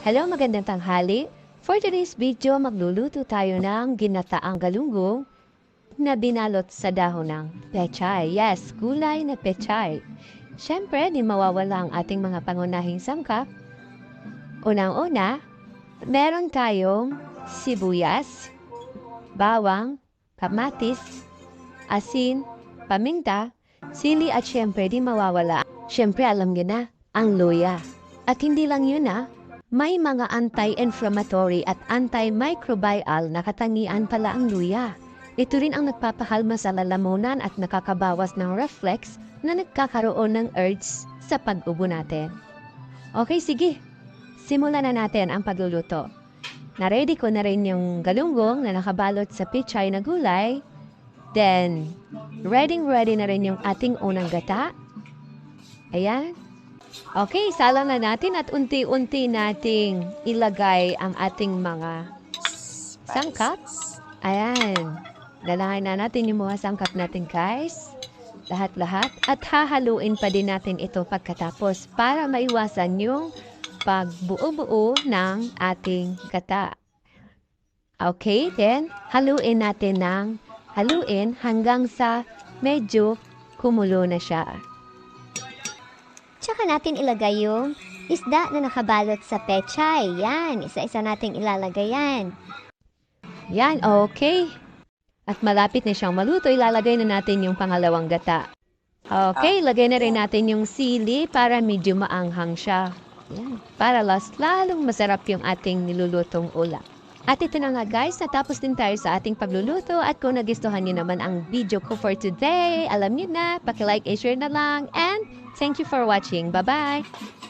Hello, magandang tanghali. For today's video, magluluto tayo ng ginataang galunggong na binalot sa dahon ng pechay. Yes, gulay na pechay. Siyempre, di mawawala ang ating mga pangunahing sangkap. Unang-una, meron tayong sibuyas, bawang, kamatis, asin, paminta, sili at siyempre di mawawala. Siyempre, alam niyo na, ang luya. At hindi lang yun may mga anti-inflammatory at antimicrobial na katangian pala ang luya. Ito rin ang nagpapakalma sa lalamunan at nakakabawas ng reflex na nagkakaroon ng urge sa pag-ubo natin. Okay, sige. Simulan na natin ang pagluluto. Na-ready ko na rin yung galunggong na nakabalot sa pechay na gulay. Then, ready na rin yung ating unang gata. Ayan. Okay, salang na natin at unti-unti nating ilagay ang ating mga sangkap. Ayan. Dalahan na natin yung mga sangkap natin, guys. Lahat-lahat. At hahaluin pa din natin ito pagkatapos para maiwasan yung pagbuo-buo ng ating gata. Okay, then haluin natin ng haluin hanggang sa medyo kumulo na siya. Tsaka natin ilagay yung isda na nakabalot sa pechay. Yan, isa-isa nating ilalagay yan. Yan, okay. At malapit na siyang maluto, ilalagay na natin yung pangalawang gata. Okay, lagay na rin natin yung sili para medyo maanghang siya. Yan, para lalong masarap yung ating nilulutong ulam. At ito na nga guys, natapos din tayo sa ating pagluluto at kung nagustuhan niyo naman ang video ko for today, alam niyo na, paki-like and share na lang and thank you for watching. Bye-bye!